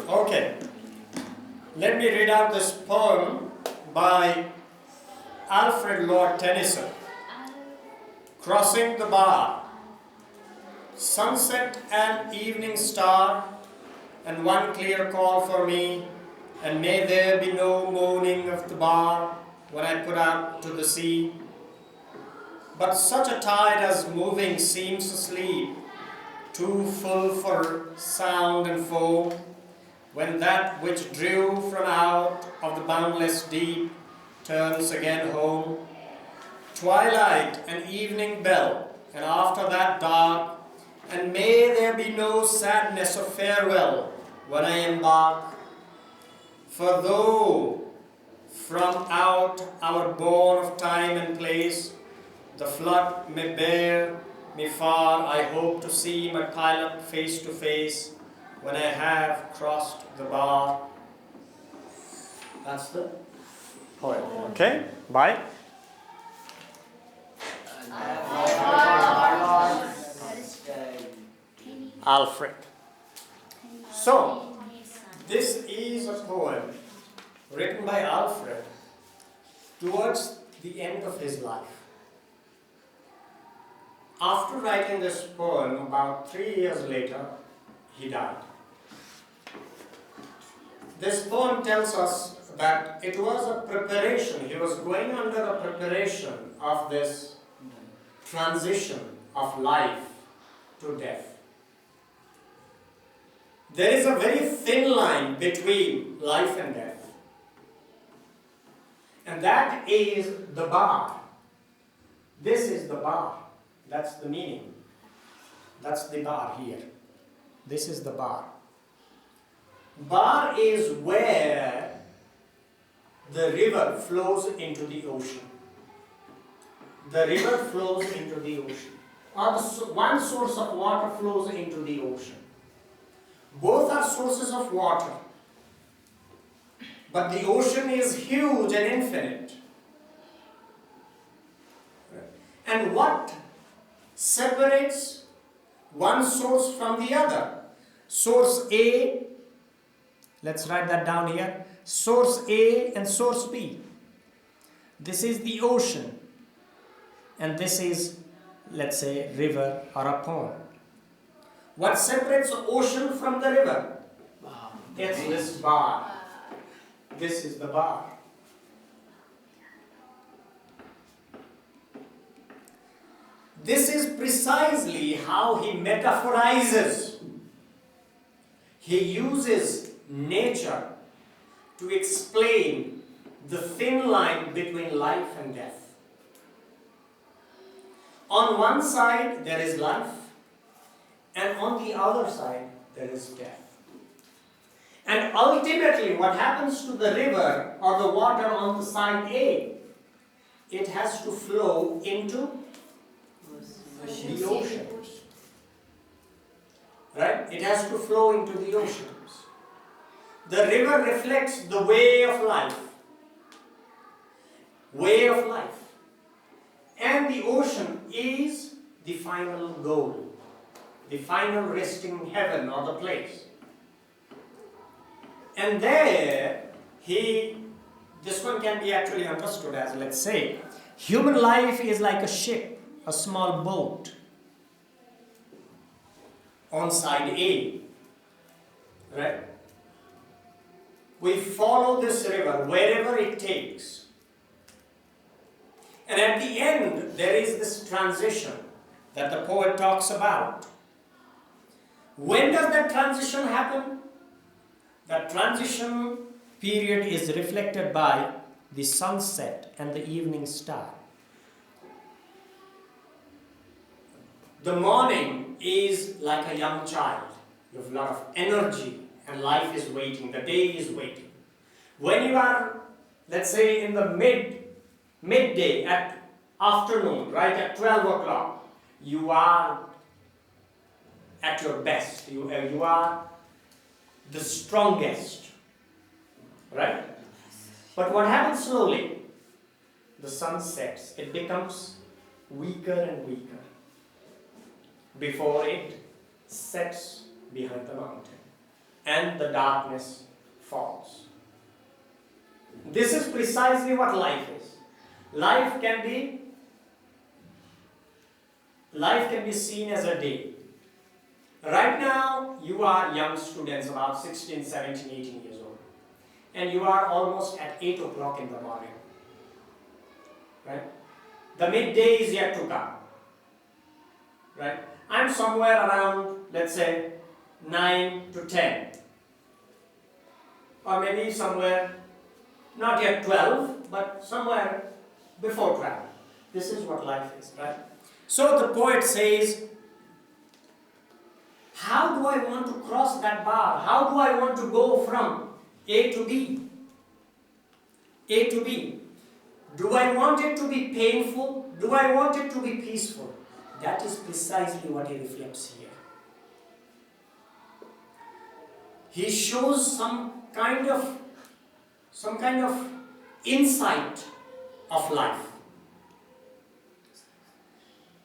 Okay, let me read out this poem by Alfred Lord Tennyson. Crossing the bar. Sunset and evening star, and one clear call for me, and may there be no moaning of the bar when I put out to the sea. But such a tide as moving seems asleep, too full for sound and foam, when that which drew from out of the boundless deep turns again home. Twilight and evening bell, and after that dark, and may there be no sadness of farewell when I embark. For though from out our bourne of time and place the flood may bear me far, I hope to see my pilot face to face when I have crossed the bar. That's the poem. Okay, bye. Alfred. So, this is a poem written by Alfred towards the end of his life. After writing this poem, about 3 years later, he died. This poem tells us that it was a preparation. He was going under a preparation of this transition of life to death. There is a very thin line between life and death. And that is the bar. This is the bar. That's the meaning. That's the bar here. This is the bar. Bar is where the river flows into the ocean. The river flows into the ocean. Or one source of water flows into the ocean. Both are sources of water. But the ocean is huge and infinite. And what separates one source from the other? Source A, let's write that down here. Source A and source B. This is the ocean. And this is, let's say, river or a pond. What separates the ocean from the river? It's this bar. This is the bar. This is precisely how he metaphorizes. He uses nature to explain the thin line between life and death. On one side there is life, and on the other side there is death. And ultimately what happens to the river or the water on the side A? It has to flow into the oceans. Right? It has to flow into the oceans. The river reflects the way of life. Way of life. And the ocean is the final goal. The final resting heaven or the place. And there, this one can be actually understood as, let's say, human life is like a ship, a small boat on side A, right? We follow this river wherever it takes. And at the end, there is this transition that the poet talks about. When does that transition happen? That transition period is reflected by the sunset and the evening star. The morning is like a young child. You have a lot of energy and life is waiting. The day is waiting. When you are, let's say, in the midday at afternoon, right at 12 o'clock, you are at your best. You are the strongest, right? But what happens slowly? The sun sets. It becomes weaker and weaker before it sets behind the mountain. and the darkness falls. This is precisely what life is. Life can be seen as a day. Right now, you are young students, about 16, 17, 18 years old. And you are almost at 8 o'clock in the morning. Right? The midday is yet to come. Right? I'm somewhere around, let's say, 9 to 10. Or maybe somewhere, not yet 12, but somewhere before 12. This is what life is, right? So the poet says, how do I want to cross that bar? How do I want to go from A to B? A to B. Do I want it to be painful? Do I want it to be peaceful? That is precisely what he reflects here. He shows some kind of insight of life.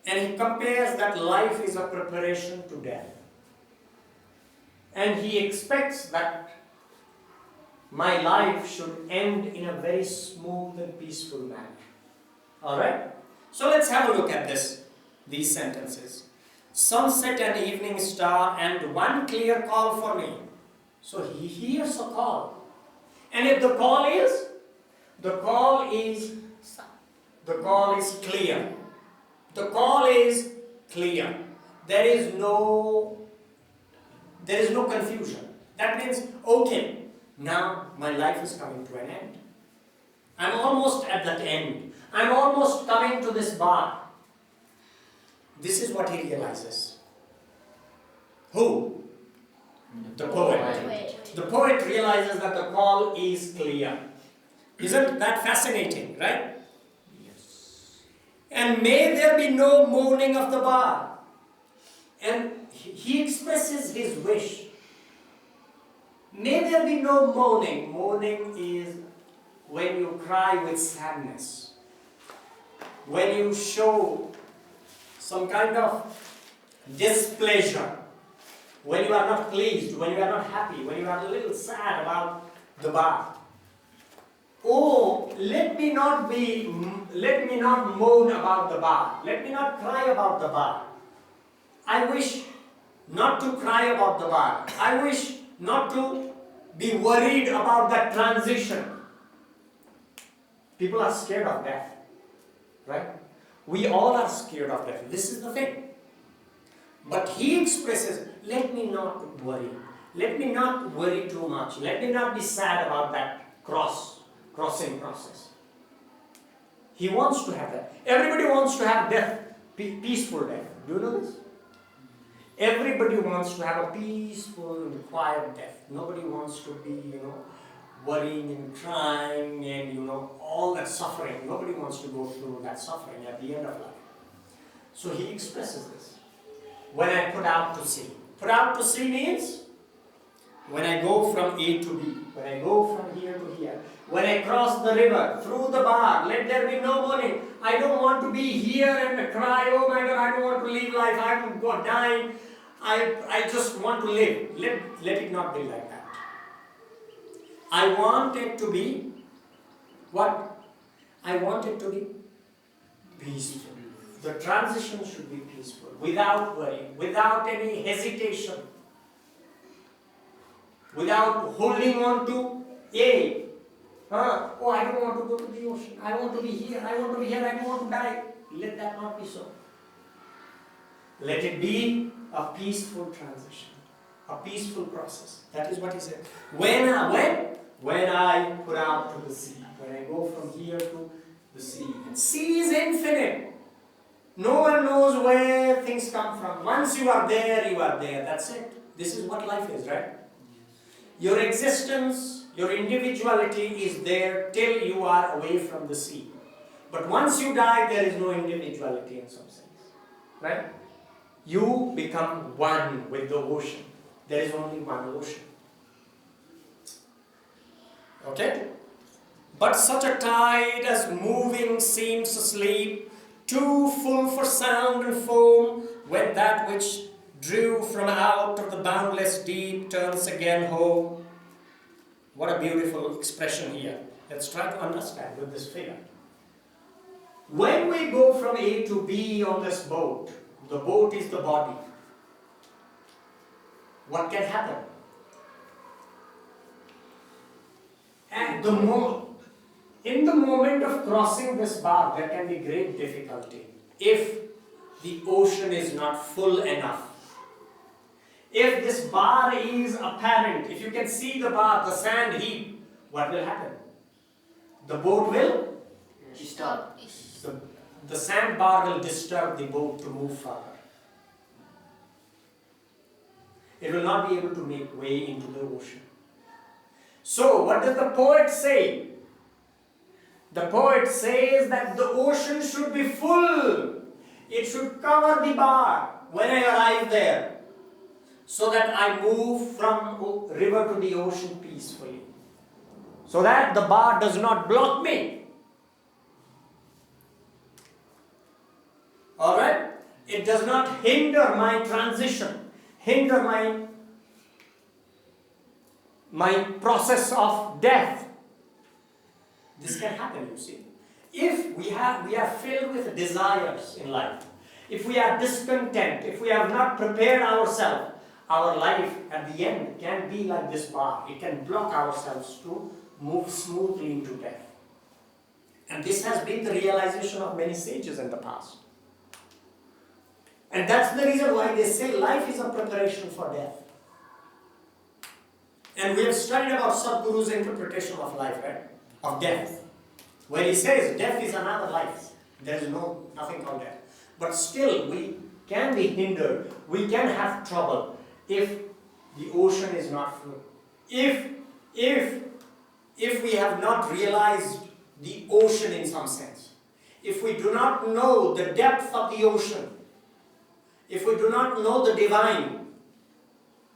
And he compares that life is a preparation to death. And he expects that my life should end in a very smooth and peaceful manner. Alright? So let's have a look at these sentences. Sunset and evening star and one clear call for me. So he hears a call. And if the call is clear. The call is clear. There is no confusion. That means, okay, now my life is coming to an end. I'm almost at that end. I'm almost coming to this bar. This is what he realizes. Who? The poet. The poet realizes that the call is clear. Isn't that fascinating, right? Yes. And may there be no moaning of the bar. And he expresses his wish. May there be no moaning. Moaning is when you cry with sadness. When you show some kind of displeasure. When you are not pleased, when you are not happy, when you are a little sad about the bar. Oh, let me not moan about the bar. Let me not cry about the bar. I wish not to cry about the bar. I wish not to be worried about that transition. People are scared of death. Right? We all are scared of death. This is the thing. But he expresses, let me not worry. Let me not worry too much. Let me not be sad about that crossing process. He wants to have that. Everybody wants to have death, peaceful death. Do you know this? Everybody wants to have a peaceful and quiet death. Nobody wants to be, worrying and crying and, all that suffering. Nobody wants to go through that suffering at the end of life. So he expresses this. When I put out to sea. Put out to sea means when I go from A to B. When I go from here to here. When I cross the river, through the bar, let there be no mourning. I don't want to be here and cry, oh my God, I don't want to live life, I'm dying. I just want to live. Let it not be like that. I want it to be what? I want it to be peaceful. The transition should be peaceful, without worry, without any hesitation, without holding on to A. Oh, I don't want to go to the ocean. I want to be here. I want to be here. I don't want to die. Let that not be so. Let it be a peaceful transition, a peaceful process. That is what he said. When I put out to the sea, when I go from here to the sea. And sea is infinite. No one knows where things come from. Once you are there, you are there. That's it. This is what life is, right? Your existence, your individuality is there till you are away from the sea. But once you die, there is no individuality in some sense. Right? You become one with the ocean. There is only one ocean. Okay? But such a tide as moving seems asleep, too full for sound and foam, when that which drew from out of the boundless deep, turns again home. What a beautiful expression here. Let's try to understand with this figure. When we go from A to B on this boat, the boat is the body. What can happen? And in the moment of crossing this bar, there can be great difficulty if the ocean is not full enough. If this bar is apparent, if you can see the bar, the sand heap, what will happen? The boat will Stop. the sandbar will disturb the boat to move further. It will not be able to make way into the ocean. So, what does the poet say? The poet says that the ocean should be full. It should cover the bar when I arrive there, so that I move from river to the ocean peacefully, so that the bar does not block me. Alright? It does not hinder my transition, hinder my process of death. This can happen, you see. If we are filled with desires in life, if we are discontent, if we have not prepared ourselves, our life at the end can be like this bar. It can block ourselves to move smoothly into death. And this has been the realization of many sages in the past. And that's the reason why they say life is a preparation for death. And we have studied about Sadhguru's interpretation of life, right? Of death. Where he says death is another life. There is nothing called death. But still we can be hindered. We can have trouble if the ocean is not full. If we have not realized the ocean in some sense. If we do not know the depth of the ocean. If we do not know the divine,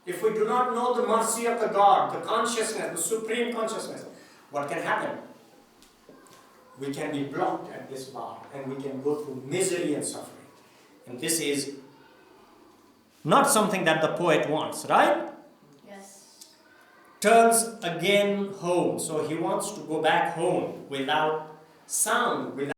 if we do not know the mercy of the God, the consciousness, the supreme consciousness, what can happen? We can be blocked at this bar and we can go through misery and suffering. And this is not something that the poet wants, right? Yes. Turns again home. So he wants to go back home without sound, without